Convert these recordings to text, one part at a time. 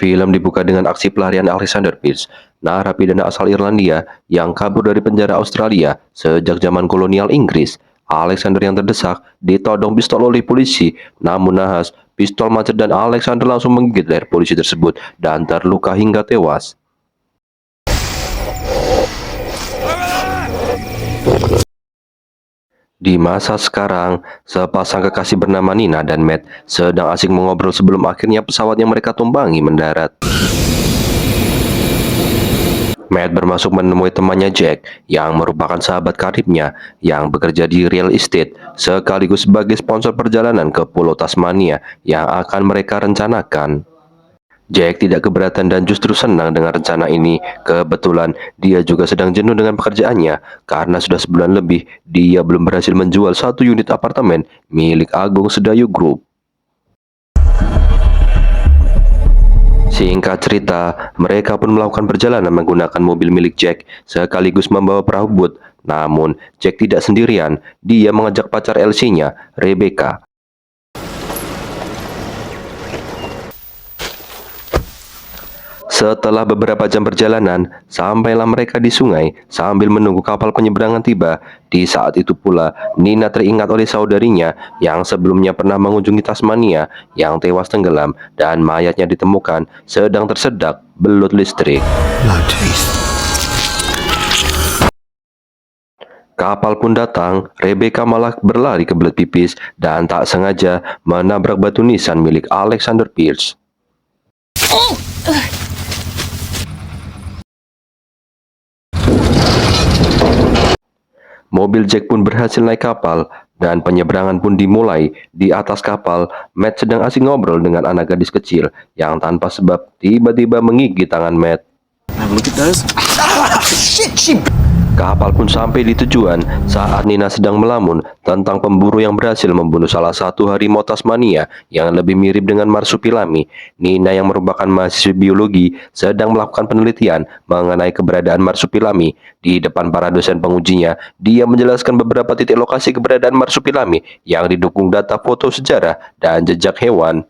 Film dibuka dengan aksi pelarian Alexander Pierce, narapidana asal Irlandia yang kabur dari penjara Australia sejak zaman kolonial Inggris. Alexander yang terdesak ditodong pistol oleh polisi, namun nahas pistol macet dan Alexander langsung menggigit leher polisi tersebut dan terluka hingga tewas. Di masa sekarang, sepasang kekasih bernama Nina dan Matt sedang asik mengobrol sebelum akhirnya pesawat yang mereka tumpangi mendarat. Matt bermasuk menemui temannya Jack yang merupakan sahabat karibnya yang bekerja di real estate sekaligus sebagai sponsor perjalanan ke Pulau Tasmania yang akan mereka rencanakan. Jack tidak keberatan dan justru senang dengan rencana ini. Kebetulan dia juga sedang jenuh dengan pekerjaannya karena sudah sebulan lebih dia belum berhasil menjual satu unit apartemen milik Agung Sedayu Group. Singkat cerita, mereka pun melakukan perjalanan menggunakan mobil milik Jack sekaligus membawa perahu boot. Namun, Jack tidak sendirian. Dia mengajak pacar Elsie-nya, Rebecca. Setelah beberapa jam perjalanan, sampailah mereka di sungai sambil menunggu kapal penyeberangan tiba. Di saat itu pula, Nina teringat oleh saudarinya yang sebelumnya pernah mengunjungi Tasmania yang tewas tenggelam dan mayatnya ditemukan sedang tersedak belut listrik. Kapal pun datang, Rebecca malah berlari ke belut pipis dan tak sengaja menabrak batu nisan milik Alexander Pierce. Mobil Jack pun berhasil naik kapal dan penyeberangan pun dimulai. Di atas kapal, Matt sedang asik ngobrol dengan anak gadis kecil yang tanpa sebab tiba-tiba menggigit tangan Matt. Kapal pun sampai di tujuan saat Nina sedang melamun tentang pemburu yang berhasil membunuh salah satu harimau Tasmania yang lebih mirip dengan marsupilami. Nina yang merupakan mahasiswi biologi sedang melakukan penelitian mengenai keberadaan marsupilami. Di depan para dosen pengujinya, dia menjelaskan beberapa titik lokasi keberadaan marsupilami yang didukung data foto sejarah dan jejak hewan.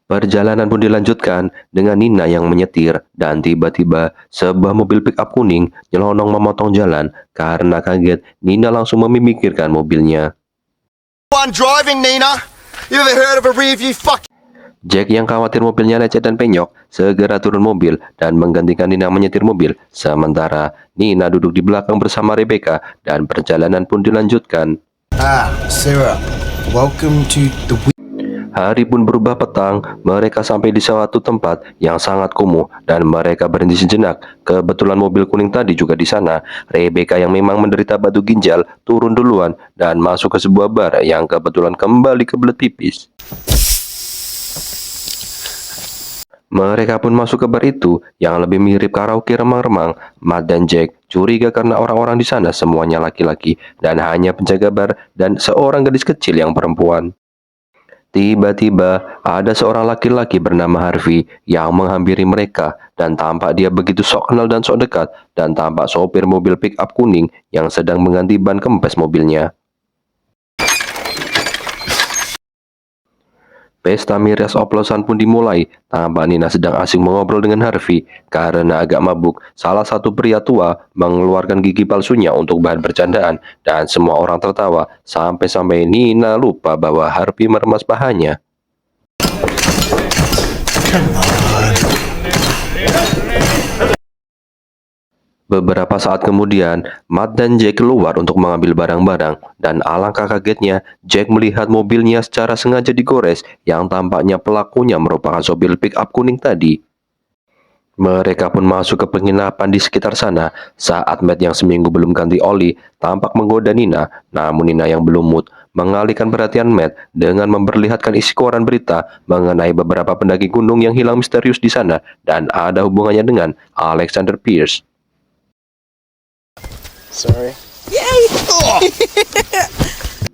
Perjalanan pun dilanjutkan dengan Nina yang menyetir dan tiba-tiba sebuah mobil pick-up kuning nyelonong memotong jalan. Karena kaget, Nina langsung memikirkan mobilnya. One driving, Nina. You ever heard of a rear view fuck? Jack yang khawatir mobilnya lecet dan penyok segera turun mobil dan menggantikan Nina menyetir mobil. Sementara Nina duduk di belakang bersama Rebecca dan perjalanan pun dilanjutkan. Sarah, welcome to the... Hari pun berubah petang, mereka sampai di suatu tempat yang sangat kumuh dan mereka berhenti sejenak. Kebetulan mobil kuning tadi juga di sana. Rebecca yang memang menderita batu ginjal turun duluan dan masuk ke sebuah bar yang kebetulan kembali ke belut pipis. Mereka pun masuk ke bar itu yang lebih mirip karaoke remang-remang. Matt dan Jack curiga karena orang-orang di sana semuanya laki-laki dan hanya penjaga bar dan seorang gadis kecil yang perempuan. Tiba-tiba ada seorang laki-laki bernama Harvey yang menghampiri mereka dan tampak dia begitu sok kenal dan sok dekat dan tampak sopir mobil pick-up kuning yang sedang mengganti ban kempes mobilnya. Pesta miras oplosan pun dimulai. Tampak Nina sedang asing mengobrol dengan Harvey. Karena agak mabuk, salah satu pria tua mengeluarkan gigi palsunya untuk bahan bercandaan dan semua orang tertawa sampai-sampai Nina lupa bahwa Harvey meremas pahanya. Beberapa saat kemudian, Matt dan Jack keluar untuk mengambil barang-barang, dan alangkah kagetnya, Jack melihat mobilnya secara sengaja digores, yang tampaknya pelakunya merupakan sopir pick-up kuning tadi. Mereka pun masuk ke penginapan di sekitar sana, saat Matt yang seminggu belum ganti oli, tampak menggoda Nina, namun Nina yang belum mood, mengalihkan perhatian Matt dengan memperlihatkan isi koran berita mengenai beberapa pendaki gunung yang hilang misterius di sana, dan ada hubungannya dengan Alexander Pierce. Sorry.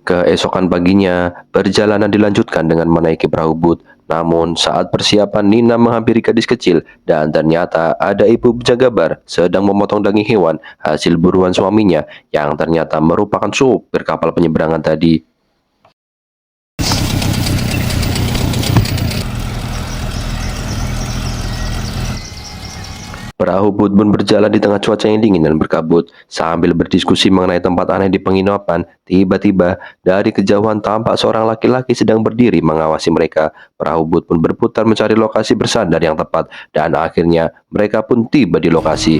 Keesokan paginya, perjalanan dilanjutkan dengan menaiki perahu boot. Namun, saat persiapan Nina menghampiri gadis kecil dan ternyata ada ibu penjaga bar sedang memotong daging hewan hasil buruan suaminya yang ternyata merupakan supir kapal penyeberangan tadi. Perahu pun berjalan di tengah cuaca yang dingin dan berkabut. Sambil berdiskusi mengenai tempat aneh di penginapan, tiba-tiba dari kejauhan tampak seorang laki-laki sedang berdiri mengawasi mereka. Perahu Bud pun berputar mencari lokasi bersandar yang tepat, dan akhirnya mereka pun tiba di lokasi.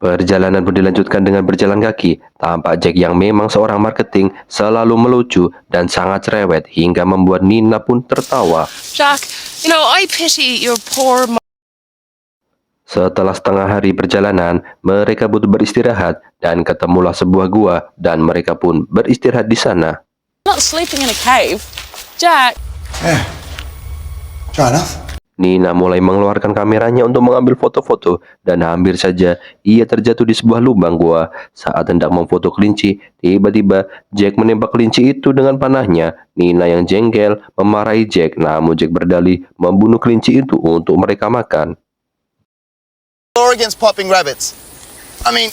Perjalanan pun dilanjutkan dengan berjalan kaki. Tampak Jack yang memang seorang marketing selalu melucu dan sangat cerewet hingga membuat Nina pun tertawa. Jack, I pity your poor mom. Setelah setengah hari perjalanan, mereka butuh beristirahat dan ketemulah sebuah gua dan mereka pun beristirahat di sana. Not sleeping in a cave. Jack, Yeah. Try enough. Nina mulai mengeluarkan kameranya untuk mengambil foto-foto dan hampir saja ia terjatuh di sebuah lubang gua. Saat hendak memfoto kelinci, tiba-tiba Jack menembak kelinci itu dengan panahnya. Nina yang jengkel memarahi Jack, namun Jack berdalih membunuh kelinci itu untuk mereka makan. Law against popping rabbits. I mean,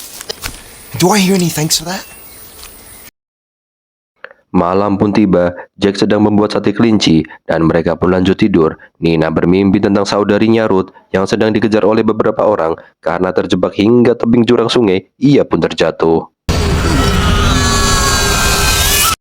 do I hear any thanks for that? Malam pun tiba, Jack sedang membuat sate kelinci dan mereka pun lanjut tidur. Nina bermimpi tentang saudarinya Ruth yang sedang dikejar oleh beberapa orang karena terjebak hingga tebing jurang sungai. Ia pun terjatuh.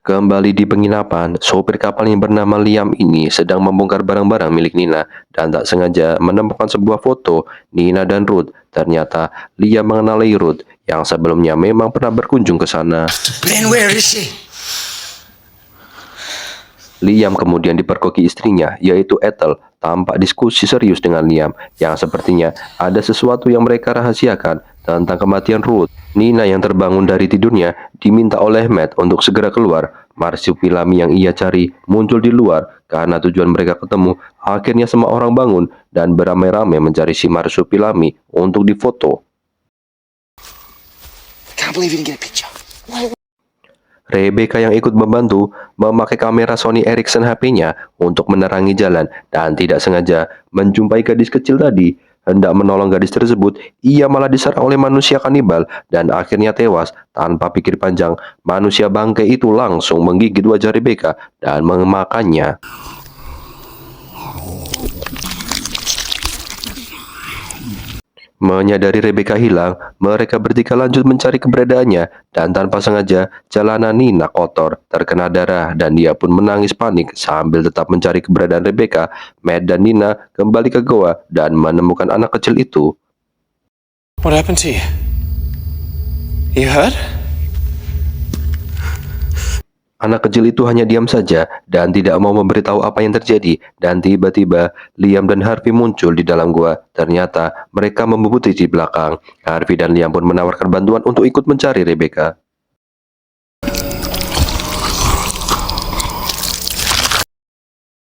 Kembali di penginapan, sopir kapal yang bernama Liam ini sedang membongkar barang-barang milik Nina dan tak sengaja menemukan sebuah foto Nina dan Ruth. Ternyata Liam mengenali Ruth yang sebelumnya memang pernah berkunjung ke sana. Ben, where is she? Liam kemudian diperkoki istrinya, yaitu Ethel, tampak diskusi serius dengan Liam, yang sepertinya ada sesuatu yang mereka rahasiakan tentang kematian Ruth. Nina yang terbangun dari tidurnya diminta oleh Matt untuk segera keluar. Marsupilami yang ia cari muncul di luar karena tujuan mereka ketemu. Akhirnya semua orang bangun dan beramai-ramai mencari si Marsupilami untuk difoto. Can't believe you didn't get a picture. Rebecca yang ikut membantu memakai kamera Sony Ericsson HP-nya untuk menerangi jalan dan tidak sengaja menjumpai gadis kecil tadi. Hendak menolong gadis tersebut, ia malah diserang oleh manusia kanibal dan akhirnya tewas. Tanpa pikir panjang, manusia bangkai itu langsung menggigit wajah Rebecca dan memakannya. Menyadari Rebecca hilang, mereka bertiga lanjut mencari keberadaannya dan tanpa sengaja jalanan Nina kotor, terkena darah dan dia pun menangis panik sambil tetap mencari keberadaan Rebecca. Matt dan Nina kembali ke goa dan menemukan anak kecil itu. What happened to you? You hurt? Anak kecil itu hanya diam saja dan tidak mau memberitahu apa yang terjadi. Dan tiba-tiba Liam dan Harvey muncul di dalam gua. Ternyata mereka membubuti di belakang. Harvey dan Liam pun menawarkan bantuan untuk ikut mencari Rebecca.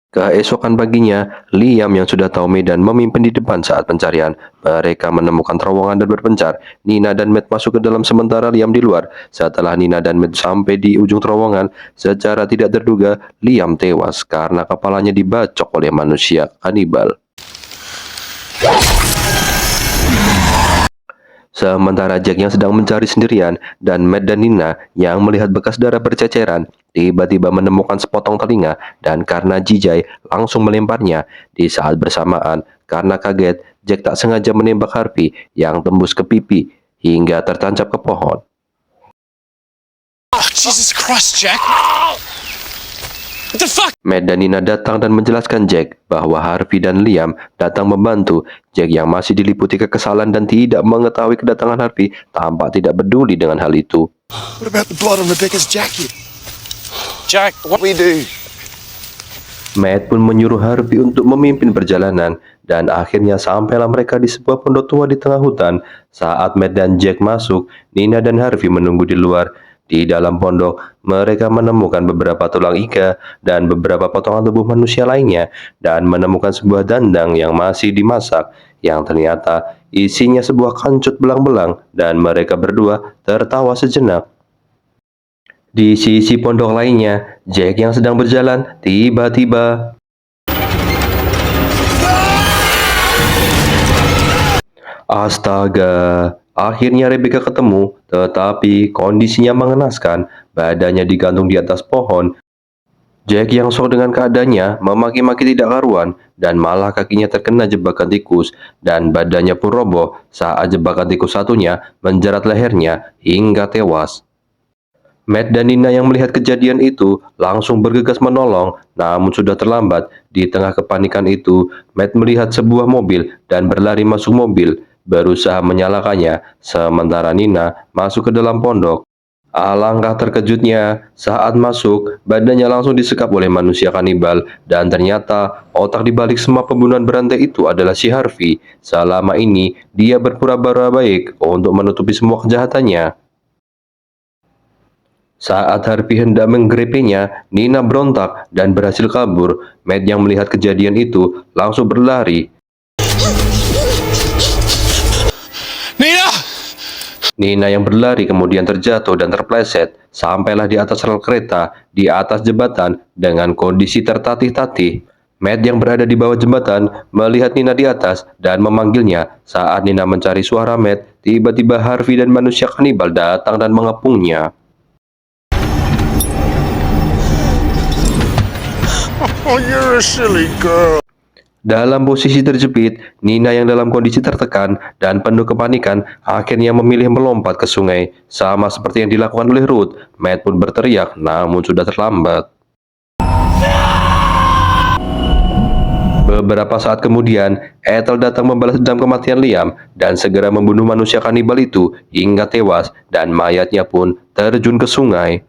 Keesokan paginya, Liam yang sudah tahu medan memimpin di depan saat pencarian. Mereka menemukan terowongan dan berpencar. Nina dan Matt masuk ke dalam sementara Liam di luar. Setelah Nina dan Matt sampai di ujung terowongan, secara tidak terduga, Liam tewas karena kepalanya dibacok oleh manusia kanibal. Sementara Jack yang sedang mencari sendirian dan Matt dan Nina yang melihat bekas darah berceceran tiba-tiba menemukan sepotong telinga dan karena jijai langsung melemparnya. Di saat bersamaan, karena kaget, Jack tak sengaja menembak Harvey yang tembus ke pipi hingga tertancap ke pohon. Oh, Jesus Christ, Jack! What the fuck? Matt dan Nina datang dan menjelaskan Jack bahwa Harvey dan Liam datang membantu. Jack yang masih diliputi kekesalan dan tidak mengetahui kedatangan Harvey tampak tidak peduli dengan hal itu. What about the blood on Rebecca's jacket? Jack, what? We do. Matt pun menyuruh Harvey untuk memimpin perjalanan dan akhirnya sampailah mereka di sebuah pondok tua di tengah hutan. Saat Matt dan Jack masuk, Nina dan Harvey menunggu di luar. Di dalam pondok, mereka menemukan beberapa tulang iga dan beberapa potongan tubuh manusia lainnya dan menemukan sebuah dandang yang masih dimasak yang ternyata isinya sebuah kancut belang-belang dan mereka berdua tertawa sejenak. Di sisi pondok lainnya, Jack yang sedang berjalan tiba-tiba astaga, akhirnya Rebecca ketemu, tetapi kondisinya mengenaskan. Badannya digantung di atas pohon. Jack yang shock dengan keadaannya memaki-maki tidak karuan dan malah kakinya terkena jebakan tikus dan badannya pun roboh saat jebakan tikus satunya menjerat lehernya hingga tewas. Matt dan Nina yang melihat kejadian itu langsung bergegas menolong, namun sudah terlambat. Di tengah kepanikan itu, Matt melihat sebuah mobil dan berlari masuk mobil, berusaha menyalakannya, sementara Nina masuk ke dalam pondok. Alangkah terkejutnya saat masuk, badannya langsung disekap oleh manusia kanibal dan ternyata otak di balik semua pembunuhan berantai itu adalah si Harvey. Selama ini dia berpura-pura baik untuk menutupi semua kejahatannya. Saat Harvey hendak menggrepinya, Nina berontak dan berhasil kabur. Matt yang melihat kejadian itu langsung berlari. Nina! Nina yang berlari kemudian terjatuh dan terpleset, sampailah di atas rel kereta, di atas jembatan, dengan kondisi tertatih-tatih. Matt yang berada di bawah jembatan melihat Nina di atas dan memanggilnya. Saat Nina mencari suara Matt, tiba-tiba Harvey dan manusia kanibal datang dan mengepungnya. Oh, you're a silly girl. Dalam posisi terjepit, Nina yang dalam kondisi tertekan dan penuh kepanikan akhirnya memilih melompat ke sungai. Sama seperti yang dilakukan oleh Ruth, Matt pun berteriak namun sudah terlambat. Beberapa saat kemudian, Ethel datang membalas dendam kematian Liam dan segera membunuh manusia kanibal itu hingga tewas dan mayatnya pun terjun ke sungai.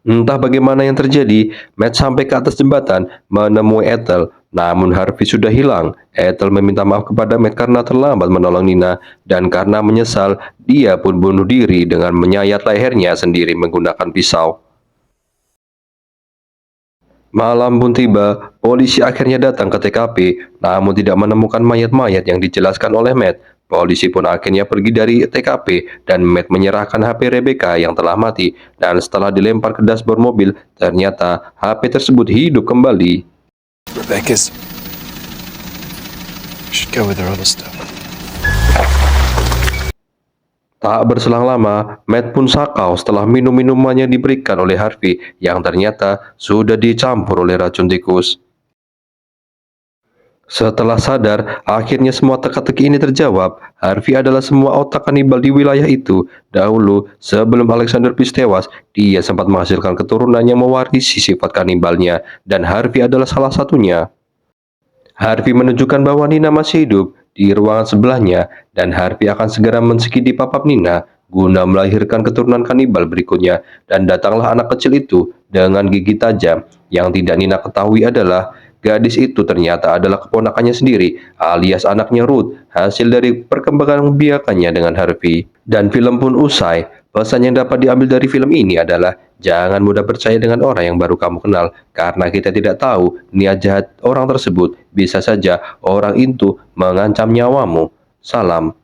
Entah bagaimana yang terjadi, Matt sampai ke atas jembatan menemui Ethel, namun Harvey sudah hilang. Ethel meminta maaf kepada Matt karena terlambat menolong Nina, dan karena menyesal, dia pun bunuh diri dengan menyayat lehernya sendiri menggunakan pisau. Malam pun tiba, polisi akhirnya datang ke TKP, namun tidak menemukan mayat-mayat yang dijelaskan oleh Matt. Polisi pun akhirnya pergi dari TKP dan Matt menyerahkan HP Rebecca yang telah mati, dan setelah dilempar ke dashboard mobil, ternyata HP tersebut hidup kembali. Rebecca's. Should go with her other stuff. Tak berselang lama, Matt pun sakau setelah minum minumannya diberikan oleh Harvey yang ternyata sudah dicampur oleh racun tikus. Setelah sadar, akhirnya semua teka-teki ini terjawab. Harvey adalah semua otak kanibal di wilayah itu. Dahulu, sebelum Alexander Pierce tewas, dia sempat menghasilkan keturunan yang mewarisi sifat kanibalnya, dan Harvey adalah salah satunya. Harvey menunjukkan bahwa Nina masih hidup di ruangan sebelahnya, dan Harvey akan segera mensikidi papap Nina guna melahirkan keturunan kanibal berikutnya. Dan datanglah anak kecil itu dengan gigi tajam. Yang tidak Nina ketahui adalah gadis itu ternyata adalah keponakannya sendiri, alias anaknya Ruth, hasil dari perkembangan biakannya dengan Harvey. Dan film pun usai. Pesan yang dapat diambil dari film ini adalah jangan mudah percaya dengan orang yang baru kamu kenal, karena kita tidak tahu niat jahat orang tersebut. Bisa saja orang itu mengancam nyawamu. Salam.